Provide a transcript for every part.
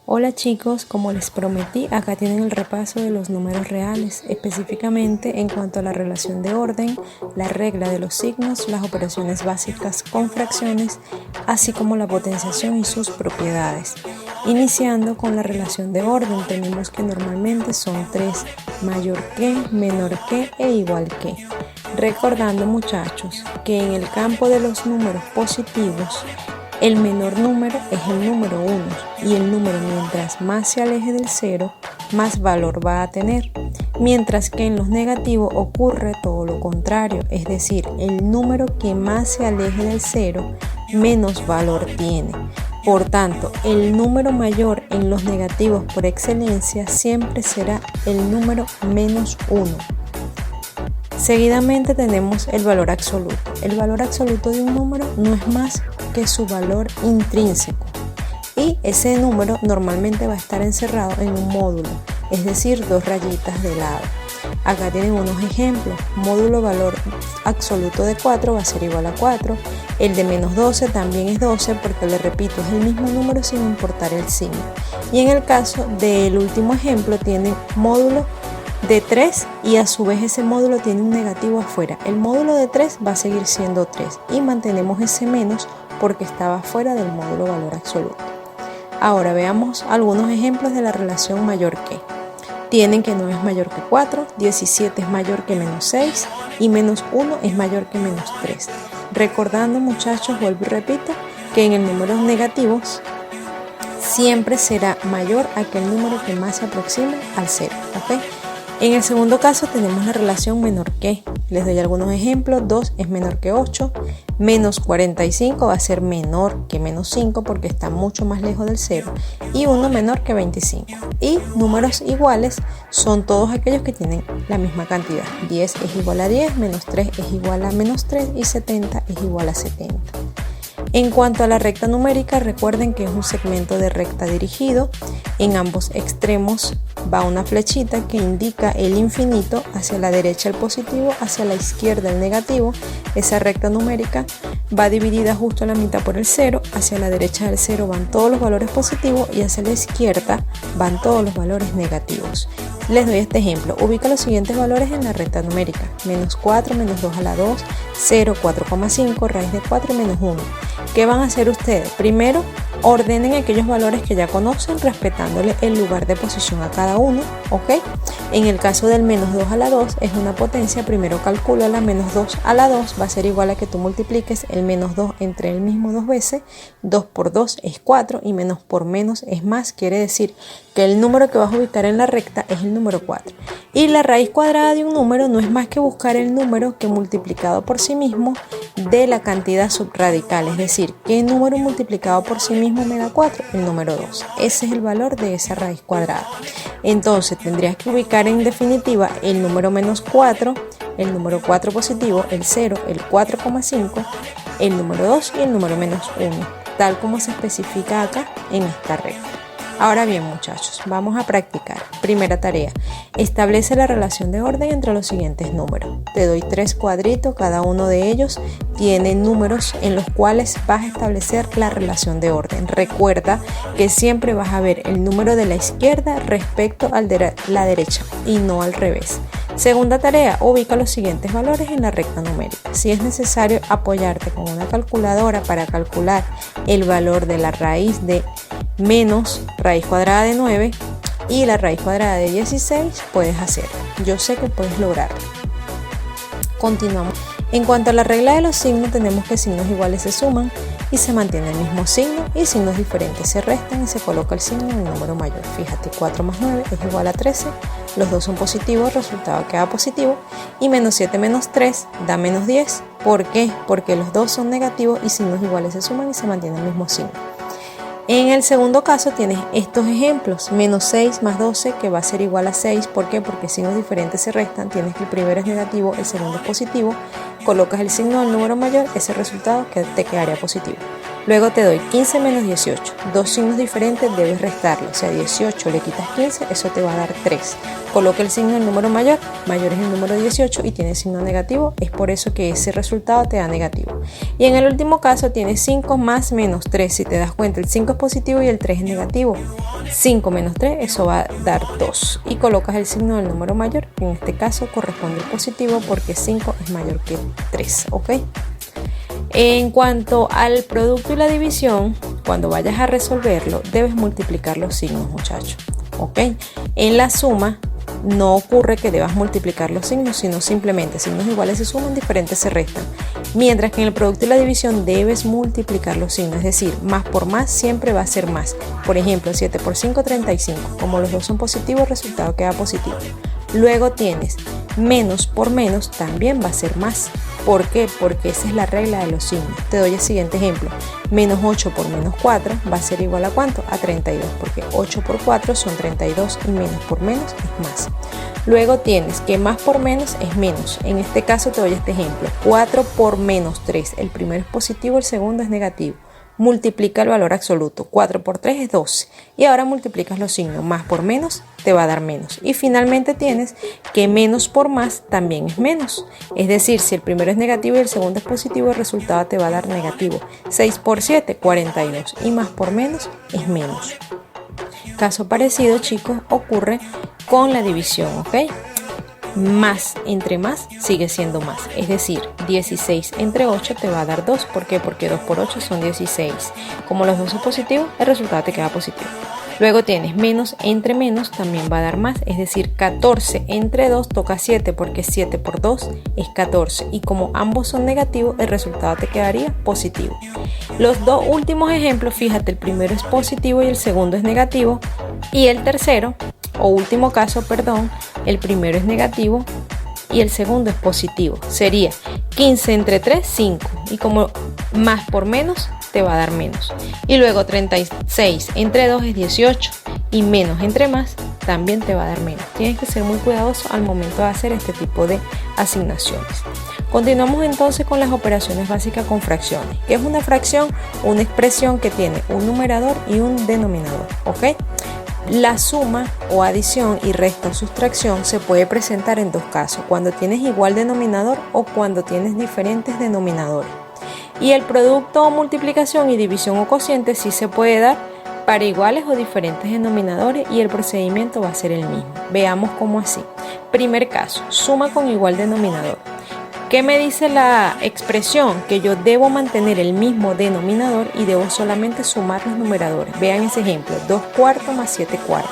Hola chicos, como les prometí, acá tienen el repaso de los números reales, específicamente en cuanto a la relación de orden, la regla de los signos, las operaciones básicas con fracciones, así como la potenciación y sus propiedades. Iniciando con la relación de orden, tenemos que normalmente son 3, mayor que, menor que e igual que. Recordando muchachos que en el campo de los números positivos, el menor número es el número 1 y el número mientras más se aleje del 0, más valor va a tener. Mientras que en los negativos ocurre todo lo contrario, es decir, el número que más se aleje del 0, menos valor tiene. Por tanto, el número mayor en los negativos por excelencia siempre será el número menos 1. Seguidamente tenemos el valor absoluto. El valor absoluto de un número no es más que su valor intrínseco y ese número normalmente va a estar encerrado en un módulo, es decir, dos rayitas de lado. Acá tienen unos ejemplos. Módulo valor absoluto de 4 va a ser igual a 4. El de menos 12 también es 12 porque, le repito, es el mismo número sin importar el signo. Y en el caso del último ejemplo tiene módulo de 3 y a su vez ese módulo tiene un negativo afuera. El módulo de 3 va a seguir siendo 3 y mantenemos ese menos porque estaba fuera del módulo valor absoluto. Ahora veamos algunos ejemplos de la relación mayor que. Tienen que 9 es mayor que 4, 17 es mayor que menos 6 y menos 1 es mayor que menos 3. Recordando muchachos, vuelvo y repito, que en el números negativos siempre será mayor a aquel número que más se aproxime al 0, ¿ok? En el segundo caso tenemos la relación menor que. Les doy algunos ejemplos. 2 es menor que 8, menos 45 va a ser menor que menos 5 porque está mucho más lejos del 0 y 1 menor que 25. Y números iguales son todos aquellos que tienen la misma cantidad. 10 es igual a 10, menos 3 es igual a menos 3 y 70 es igual a 70. En cuanto a la recta numérica, recuerden que es un segmento de recta dirigido. En ambos extremos va una flechita que indica el infinito, hacia la derecha el positivo, hacia la izquierda el negativo. Esa recta numérica va dividida justo a la mitad por el 0, hacia la derecha del 0 van todos los valores positivos y hacia la izquierda van todos los valores negativos. Les doy este ejemplo. Ubica los siguientes valores en la recta numérica. Menos 4, menos 2 a la 2, 0, 4,5, raíz de 4 y menos 1. ¿Qué van a hacer ustedes? Primero, ordenen aquellos valores que ya conocen, respetándole el lugar de posición a cada uno, ¿ok? En el caso del menos 2 a la 2 es una potencia, primero calcula la menos 2 a la 2, va a ser igual a que tú multipliques el menos 2 entre el mismo dos veces, 2 por 2 es 4 y menos por menos es más, quiere decir que el número que vas a ubicar en la recta es el número 4. Y la raíz cuadrada de un número no es más que buscar el número que multiplicado por sí mismo de la cantidad subradical, es decir, ¿qué número multiplicado por sí mismo me da 4? El número 2. Ese es el valor de esa raíz cuadrada. Entonces tendrías que ubicar en definitiva el número menos 4, el número 4 positivo, el 0, el 4,5, el número 2 y el número menos 1, tal como se especifica acá en esta recta. Ahora bien muchachos, vamos a practicar. Primera tarea, establece la relación de orden entre los siguientes números. Te doy 3 cuadritos, cada uno de ellos tiene números en los cuales vas a establecer la relación de orden. Recuerda que siempre vas a ver el número de la izquierda respecto al de la derecha y no al revés. Segunda tarea, ubica los siguientes valores en la recta numérica. Si es necesario apoyarte con una calculadora para calcular el valor de la raíz de menos raíz cuadrada de 9 y la raíz cuadrada de 16, puedes hacerlo. Yo sé que puedes lograrlo. Continuamos. En cuanto a la regla de los signos, tenemos que signos iguales se suman y se mantiene el mismo signo y signos diferentes se restan y se coloca el signo en el número mayor. Fíjate, 4 más 9 es igual a 13, los dos son positivos, el resultado queda positivo y menos 7 menos 3 da menos 10. ¿Por qué? Porque los dos son negativos y signos iguales se suman y se mantiene el mismo signo. En el segundo caso tienes estos ejemplos, menos 6 más 12 que va a ser igual a 6, ¿por qué? Porque signos diferentes se restan, tienes que el primero es negativo, el segundo es positivo, colocas el signo del número mayor, ese resultado que te quedaría positivo. Luego te doy 15 menos 18. Dos signos diferentes debes restarlo. O sea, 18 le quitas 15, eso te va a dar 3. Coloca el signo del número mayor. Mayor es el número 18 y tiene signo negativo. Es por eso que ese resultado te da negativo. Y en el último caso tienes 5 más menos 3. Si te das cuenta, el 5 es positivo y el 3 es negativo. 5 menos 3, eso va a dar 2. Y colocas el signo del número mayor. En este caso corresponde el positivo porque 5 es mayor que 3. ¿Ok? En cuanto al producto y la división, cuando vayas a resolverlo, debes multiplicar los signos, muchachos. ¿Ok? En la suma no ocurre que debas multiplicar los signos, sino simplemente signos iguales se suman, diferentes se restan. Mientras que en el producto y la división debes multiplicar los signos, es decir, más por más siempre va a ser más. Por ejemplo, 7 por 5, 35. Como los dos son positivos, el resultado queda positivo. Luego tienes menos por menos, también va a ser más. ¿Por qué? Porque esa es la regla de los signos. Te doy el siguiente ejemplo. Menos 8 por menos 4 va a ser igual a ¿cuánto? A 32, porque 8 por 4 son 32 y menos por menos es más. Luego tienes que más por menos es menos. En este caso te doy este ejemplo. 4 por menos 3. El primero es positivo, el segundo es negativo. Multiplica el valor absoluto. 4 por 3 es 12. Y ahora multiplicas los signos. Más por menos te va a dar menos. Y finalmente tienes que menos por más también es menos. Es decir, si el primero es negativo y el segundo es positivo, el resultado te va a dar negativo. 6 por 7, 42. Y más por menos es menos. Caso parecido, chicos, ocurre con la división, ¿ok? Más entre más sigue siendo más, es decir, 16 entre 8 te va a dar 2. ¿Por qué? Porque 2 por 8 son 16. Como los dos son positivos, el resultado te queda positivo. Luego tienes menos entre menos, también va a dar más, es decir, 14 entre 2 toca 7, porque 7 por 2 es 14. Y como ambos son negativos, el resultado te quedaría positivo. Los dos últimos ejemplos, fíjate, el primero es positivo y el segundo es negativo. Y el tercero, o último caso, perdón, el primero es negativo y el segundo es positivo. Sería 15 entre 3, 5. Y como más por menos, te va a dar menos. Y luego 36 entre 2 es 18. Y menos entre más, también te va a dar menos. Tienes que ser muy cuidadoso al momento de hacer este tipo de asignaciones. Continuamos entonces con las operaciones básicas con fracciones. ¿Qué es una fracción? Una expresión que tiene un numerador y un denominador. ¿Ok? La suma o adición y resta o sustracción se puede presentar en dos casos, cuando tienes igual denominador o cuando tienes diferentes denominadores. Y el producto o multiplicación y división o cociente sí se puede dar para iguales o diferentes denominadores y el procedimiento va a ser el mismo. Veamos cómo así. Primer caso, suma con igual denominador. ¿Qué me dice la expresión? Que yo debo mantener el mismo denominador y debo solamente sumar los numeradores. Vean ese ejemplo, 2 cuartos más 7 cuartos.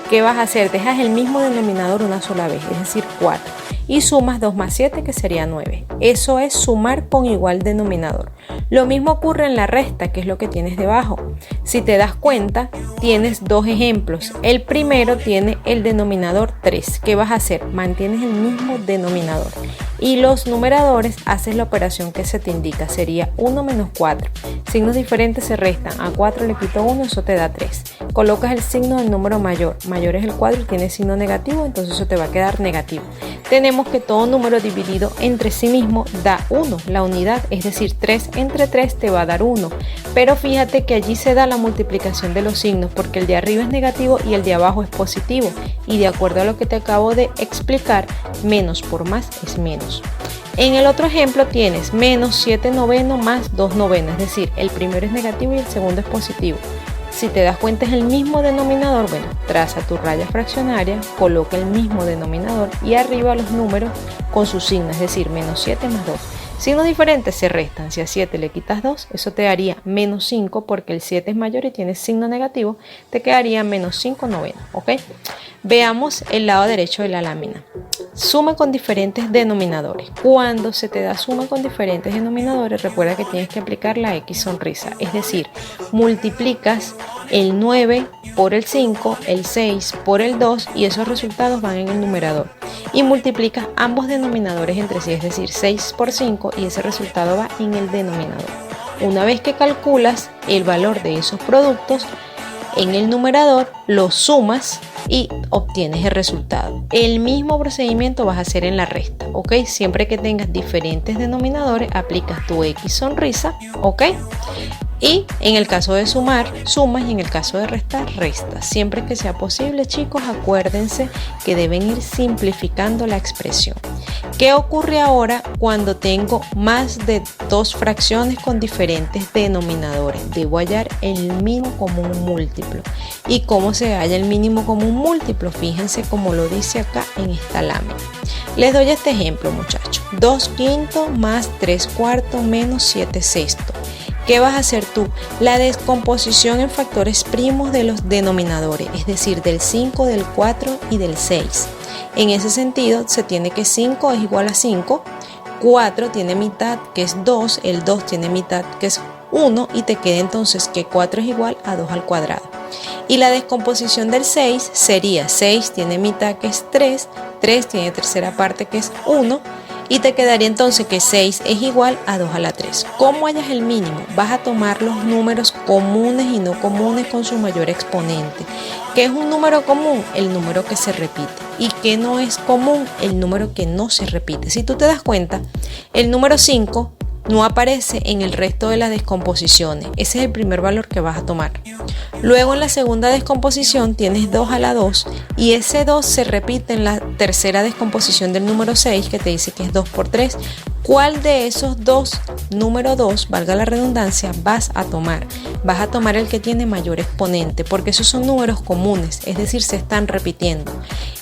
¿Qué vas a hacer? Dejas el mismo denominador una sola vez, es decir, 4. Y sumas 2 más 7, que sería 9. Eso es sumar con igual denominador. Lo mismo ocurre en la resta, que es lo que tienes debajo. Si te das cuenta, tienes dos ejemplos. El primero tiene el denominador 3. ¿Qué vas a hacer? Mantienes el mismo denominador. Y los numeradores, haces la operación que se te indica. Sería 1 menos 4. Signos diferentes se restan. A 4 le quito 1, eso te da 3. Colocas el signo del número mayor. Mayor es el 4 y tiene signo negativo, entonces eso te va a quedar negativo. Tenemos que todo número dividido entre sí mismo da 1, la unidad, es decir, 3 entre 3 te va a dar 1. Pero fíjate que allí se da la multiplicación de los signos, porque el de arriba es negativo y el de abajo es positivo. Y de acuerdo a lo que te acabo de explicar, menos por más es menos. En el otro ejemplo tienes menos 7 novenos más 2 novenos, es decir, el primero es negativo y el segundo es positivo. Si te das cuenta es el mismo denominador, bueno, traza tu raya fraccionaria, coloca el mismo denominador y arriba los números con sus signos, es decir, menos 7 más 2. Signos diferentes se restan. Si a 7 le quitas 2, eso te daría menos 5, porque el 7 es mayor y tiene signo negativo, te quedaría menos 5 novenos, ¿ok? Veamos el lado derecho de la lámina. Suma con diferentes denominadores. Cuando se te da suma con diferentes denominadores, recuerda que tienes que aplicar la X sonrisa, es decir, multiplicas el 9 por el 5, el 6 por el 2 y esos resultados van en el numerador. Y multiplicas ambos denominadores entre sí, es decir, 6 por 5 y ese resultado va en el denominador. Una vez que calculas el valor de esos productos, en el numerador los sumas y obtienes el resultado. El mismo procedimiento vas a hacer en la resta, ¿ok? Siempre que tengas diferentes denominadores, aplicas tu X sonrisa, ¿ok? Y en el caso de sumar, sumas, y en el caso de restar, restas. Siempre que sea posible, chicos, acuérdense que deben ir simplificando la expresión. ¿Qué ocurre ahora cuando tengo más de dos fracciones con diferentes denominadores? Debo hallar el mínimo común múltiplo. ¿Y cómo se halla el mínimo común múltiplo? Fíjense cómo lo dice acá en esta lámina. Les doy este ejemplo, muchachos. 2/5 más 3/4 menos 7/6. ¿Qué vas a hacer tú? La descomposición en factores primos de los denominadores, es decir, del 5, del 4 y del 6. En ese sentido, se tiene que 5 es igual a 5, 4 tiene mitad, que es 2, el 2 tiene mitad, que es 1, y te queda entonces que 4 es igual a 2 al cuadrado. Y la descomposición del 6 sería 6 tiene mitad, que es 3, 3 tiene tercera parte, que es 1, y te quedaría entonces que 6 es igual a 2 a la 3. ¿Cómo hallas el mínimo? Vas a tomar los números comunes y no comunes con su mayor exponente. ¿Qué es un número común? El número que se repite. ¿Y qué no es común? El número que no se repite. Si tú te das cuenta, el número 5 no aparece en el resto de las descomposiciones. Ese es el primer valor que vas a tomar. Luego en la segunda descomposición tienes 2 a la 2 y ese 2 se repite en la tercera descomposición del número 6, que te dice que es 2 por 3. ¿Cuál de esos dos, número 2, valga la redundancia, vas a tomar? Vas a tomar el que tiene mayor exponente, porque esos son números comunes, es decir, se están repitiendo.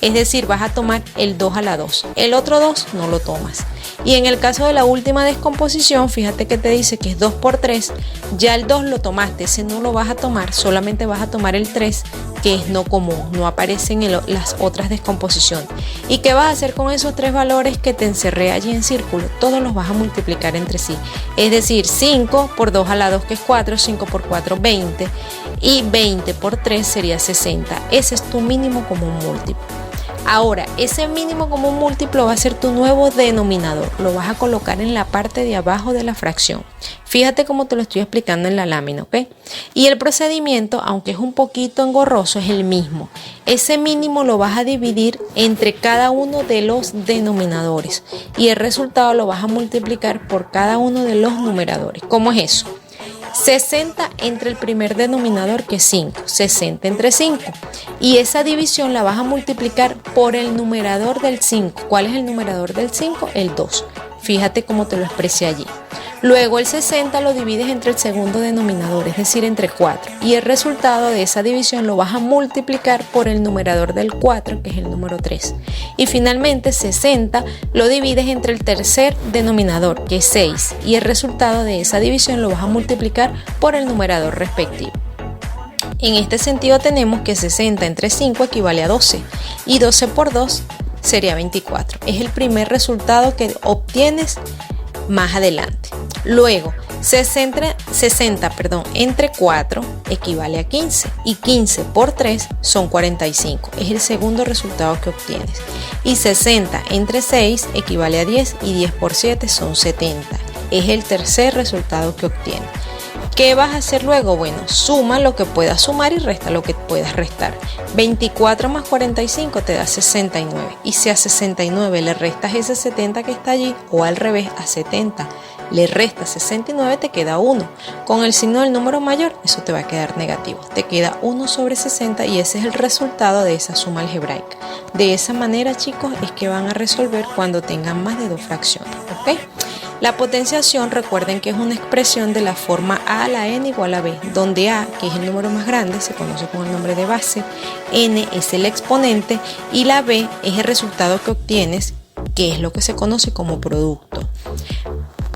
Es decir, vas a tomar el 2 a la 2. El otro 2 no lo tomas. Y en el caso de la última descomposición, fíjate que te dice que es 2 por 3, ya el 2 lo tomaste, ese no lo vas a tomar, solamente vas a tomar el 3, que es no común, no aparecen en las otras descomposiciones. ¿Y qué vas a hacer con esos tres valores que te encerré allí en círculo? Todos los vas a multiplicar entre sí. Es decir, 5 por 2 a la 2, que es 4, 5 por 4, 20, y 20 por 3 sería 60. Ese es tu mínimo común múltiplo. Ahora, ese mínimo común múltiplo va a ser tu nuevo denominador. Lo vas a colocar en la parte de abajo de la fracción. Fíjate cómo te lo estoy explicando en la lámina, ¿ok? Y el procedimiento, aunque es un poquito engorroso, es el mismo. Ese mínimo lo vas a dividir entre cada uno de los denominadores y el resultado lo vas a multiplicar por cada uno de los numeradores. ¿Cómo es eso? 60 entre el primer denominador, que es 5, 60 entre 5, y esa división la vas a multiplicar por el numerador del 5. ¿Cuál es el numerador del 5? El 2. Fíjate cómo te lo expresé allí. Luego el 60 lo divides entre el segundo denominador, es decir, entre 4, y el resultado de esa división lo vas a multiplicar por el numerador del 4, que es el número 3. Y finalmente 60 lo divides entre el tercer denominador, que es 6, y el resultado de esa división lo vas a multiplicar por el numerador respectivo. En este sentido tenemos que 60 entre 5 equivale a 12, y 12 por 2 sería 24. Es el primer resultado que obtienes más adelante. Luego, 60 entre 4 equivale a 15 y 15 por 3 son 45. Es el segundo resultado que obtienes. Y 60 entre 6 equivale a 10 y 10 por 7 son 70. Es el tercer resultado que obtienes. ¿Qué vas a hacer luego? Bueno, suma lo que puedas sumar y resta lo que puedas restar. 24 más 45 te da 69. Y si a 69 le restas ese 70 que está allí, o al revés, a 70 le restas 69, te queda 1. Con el signo del número mayor, eso te va a quedar negativo. Te queda 1 sobre 60 y ese es el resultado de esa suma algebraica. De esa manera, chicos, es que van a resolver cuando tengan más de dos fracciones, ¿ok? La potenciación, recuerden que es una expresión de la forma a la n igual a b, donde a, que es el número más grande, se conoce con el nombre de base, n es el exponente y la b es el resultado que obtienes, que es lo que se conoce como producto.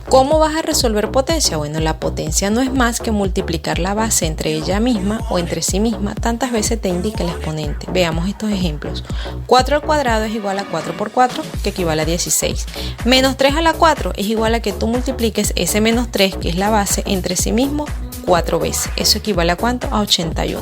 ¿Cómo vas a resolver potencia? Bueno, la potencia no es más que multiplicar la base entre ella misma o entre sí misma tantas veces te indica el exponente. Veamos estos ejemplos. 4 al cuadrado es igual a 4 por 4, que equivale a 16. Menos 3 a la 4 es igual a que tú multipliques ese menos 3, que es la base, entre sí mismo 4 veces. Eso equivale a ¿cuánto? A 81.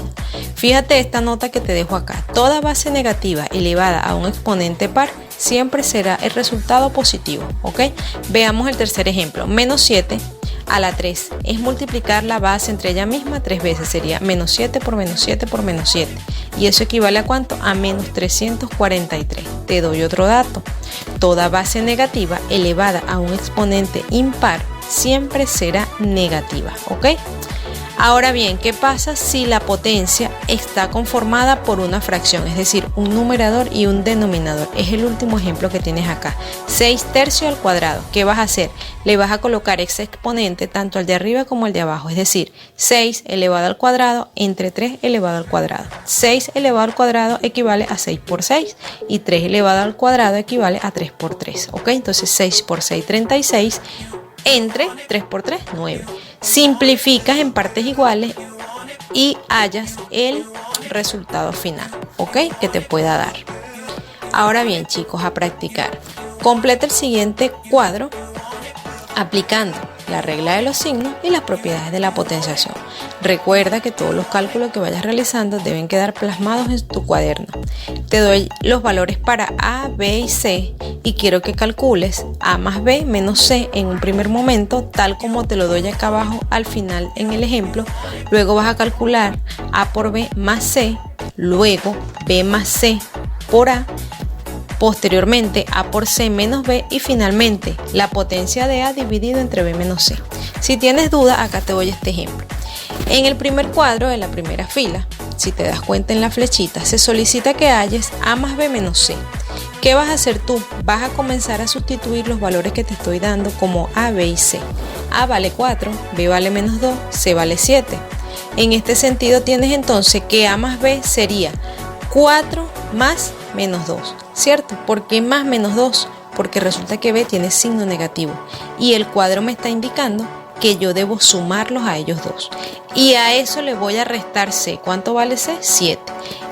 Fíjate esta nota que te dejo acá. Toda base negativa elevada a un exponente par siempre será el resultado positivo, ¿ok? Veamos el tercer ejemplo. Menos 7 a la 3 es multiplicar la base entre ella misma 3 veces. Sería menos 7 por menos 7 por menos 7. Y eso equivale a ¿cuánto? A menos 343. Te doy otro dato. Toda base negativa elevada a un exponente impar siempre será negativa, ¿ok? Ahora bien, ¿qué pasa si la potencia está conformada por una fracción? Es decir, un numerador y un denominador. Es el último ejemplo que tienes acá. 6 tercios al cuadrado. ¿Qué vas a hacer? Le vas a colocar ese exponente tanto al de arriba como al de abajo. Es decir, 6 elevado al cuadrado entre 3 elevado al cuadrado. 6 elevado al cuadrado equivale a 6 por 6 y 3 elevado al cuadrado equivale a 3 por 3. ¿Ok? Entonces 6 por 6, 36 entre 3 por 3, 9. Simplificas en partes iguales y hallas el resultado final, ¿ok? Que te pueda dar. Ahora bien, chicos, a practicar. Completa el siguiente cuadro aplicando la regla de los signos y las propiedades de la potenciación. Recuerda que todos los cálculos que vayas realizando deben quedar plasmados en tu cuaderno. Te doy los valores para A, B y C y quiero que calcules A más B menos C en un primer momento, tal como te lo doy acá abajo al final en el ejemplo. Luego vas a calcular A por B más C, luego B más C por A, posteriormente A por C menos B y finalmente la potencia de A dividido entre B menos C. Si tienes duda, acá te doy este ejemplo. En el primer cuadro de la primera fila, si te das cuenta en la flechita, se solicita que halles A más B menos C. ¿Qué vas a hacer tú? Vas a comenzar a sustituir los valores que te estoy dando como A, B y C. A vale 4, B vale menos 2, C vale 7. En este sentido tienes entonces que A más B sería 4 más menos 2, ¿cierto? ¿Por qué más menos 2? Porque resulta que B tiene signo negativo y el cuadro me está indicando que yo debo sumarlos a ellos dos. Y a eso le voy a restar C. ¿Cuánto vale C? 7.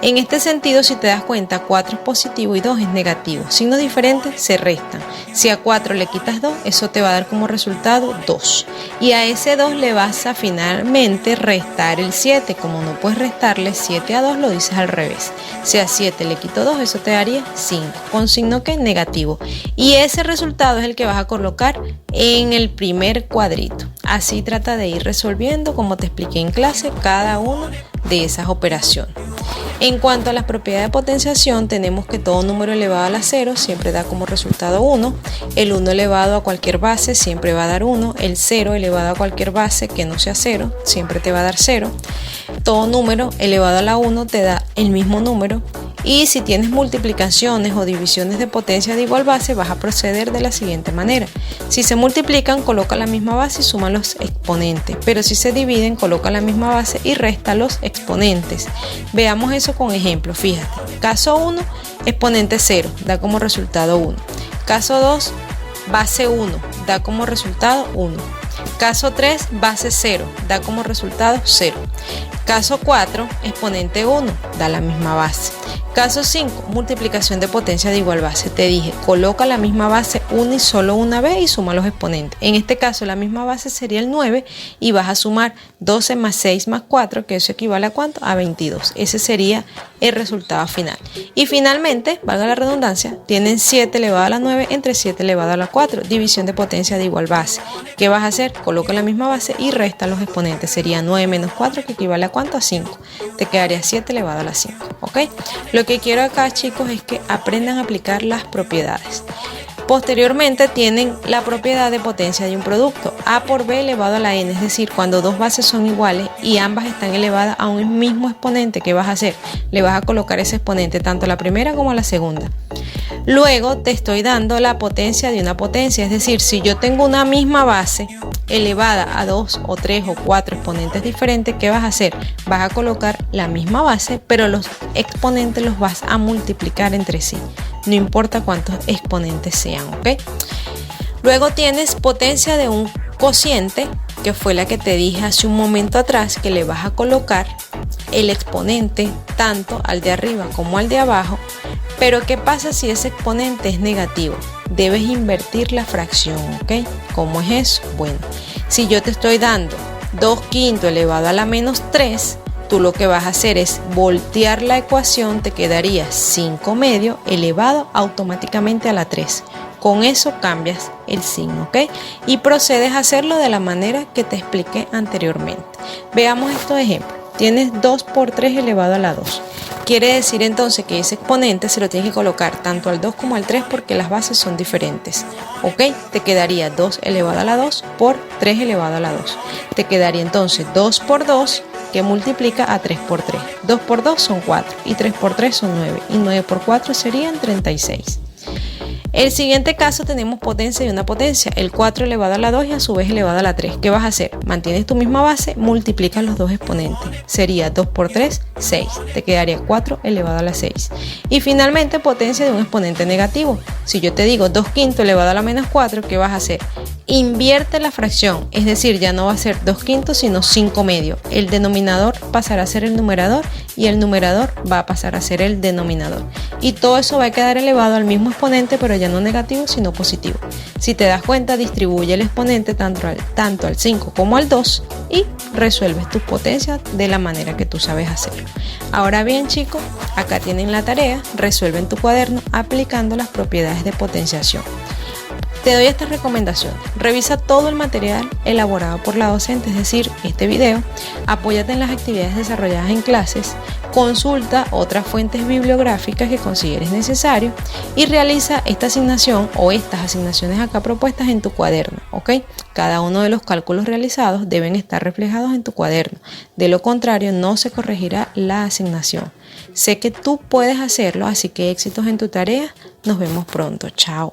En este sentido, si te das cuenta, 4 es positivo y 2 es negativo. Signos diferentes se restan. Si a 4 le quitas 2, eso te va a dar como resultado 2. Y a ese 2 le vas a finalmente restar el 7. Como no puedes restarle 7 a 2, lo dices al revés. Si a 7 le quito 2, eso te daría 5. Con signo que negativo. Y ese resultado es el que vas a colocar en el primer cuadrito. Así trata de ir resolviendo, como te expliqué en clase, cada una de esas operaciones. En cuanto a las propiedades de potenciación, tenemos que todo número elevado a la 0 siempre da como resultado 1, el 1 elevado a cualquier base siempre va a dar 1, el 0 elevado a cualquier base que no sea 0 siempre te va a dar 0, todo número elevado a la 1 te da el mismo número, y si tienes multiplicaciones o divisiones de potencia de igual base, vas a proceder de la siguiente manera. Si se multiplican, coloca la misma base y suma los exponentes, pero si se dividen, coloca la misma base y resta los exponentes. Veamos eso con ejemplo. Fíjate, caso 1, exponente 0, da como resultado 1. Caso 2, base 1, da como resultado 1. Caso 3, base 0, da como resultado 0. Caso 4, exponente 1, da la misma base. Caso 5, multiplicación de potencia de igual base. Te dije, coloca la misma base una y solo una vez y suma los exponentes. En este caso, la misma base sería el 9 y vas a sumar 12 más 6 más 4, que eso equivale a ¿cuánto? A 22. Ese sería el resultado final. Y finalmente, valga la redundancia, tienen 7 elevado a la 9 entre 7 elevado a la 4, división de potencia de igual base. ¿Qué vas a hacer? Coloca la misma base y resta los exponentes. Sería 9 menos 4, que equivale a ¿cuánto? A 5. Te quedaría 7 elevado a la 5. ¿Ok? Lo que quiero acá, chicos, es que aprendan a aplicar las propiedades. Posteriormente tienen la propiedad de potencia de un producto, A por B elevado a la n, es decir, cuando dos bases son iguales y ambas están elevadas a un mismo exponente, ¿qué vas a hacer? Le vas a colocar ese exponente tanto a la primera como a la segunda. Luego te estoy dando la potencia de una potencia, es decir, si yo tengo una misma base elevada a 2 o 3 o 4 exponentes diferentes, ¿qué vas a hacer? Vas a colocar la misma base, pero los exponentes los vas a multiplicar entre sí, no importa cuántos exponentes sean, ¿ok? Luego tienes potencia de un cociente, que fue la que te dije hace un momento atrás, que le vas a colocar el exponente tanto al de arriba como al de abajo. Pero ¿qué pasa si ese exponente es negativo? Debes invertir la fracción, ¿ok? ¿Cómo es eso? Bueno, si yo te estoy dando 2/5 elevado a la menos 3, tú lo que vas a hacer es voltear la ecuación, te quedaría 5/2 elevado automáticamente a la 3. Con eso cambias el signo, ¿ok? Y procedes a hacerlo de la manera que te expliqué anteriormente. Veamos estos ejemplos. Tienes 2 por 3 elevado a la 2. Quiere decir entonces que ese exponente se lo tienes que colocar tanto al 2 como al 3 porque las bases son diferentes. ¿Ok? Te quedaría 2 elevado a la 2 por 3 elevado a la 2. Te quedaría entonces 2 por 2 que multiplica a 3 por 3. 2 por 2 son 4 y 3 por 3 son 9 y 9 por 4 serían 36. El siguiente caso tenemos potencia de una potencia, el 4 elevado a la 2 y a su vez elevado a la 3. ¿Qué vas a hacer? Mantienes tu misma base, multiplicas los dos exponentes. Sería 2 por 3, 6. Te quedaría 4 elevado a la 6. Y finalmente potencia de un exponente negativo. Si yo te digo 2 quintos elevado a la menos 4, ¿qué vas a hacer? Invierte la fracción, es decir, ya no va a ser 2 quintos sino 5 medios. El denominador pasará a ser el numerador y el numerador va a pasar a ser el denominador. Y todo eso va a quedar elevado al mismo exponente, pero ya no negativo sino positivo. Si te das cuenta, distribuye el exponente tanto al 5 como al 2 y resuelves tus potencias de la manera que tú sabes hacerlo. Ahora bien, chicos, acá tienen la tarea, resuelve en tu cuaderno aplicando las propiedades de potenciación. Te doy esta recomendación: revisa todo el material elaborado por la docente, es decir, este video, apóyate en las actividades desarrolladas en clases, consulta otras fuentes bibliográficas que consideres necesario y realiza esta asignación o estas asignaciones acá propuestas en tu cuaderno, ¿ok? Cada uno de los cálculos realizados deben estar reflejados en tu cuaderno, de lo contrario no se corregirá la asignación. Sé que tú puedes hacerlo, así que éxitos en tu tarea, nos vemos pronto, chao.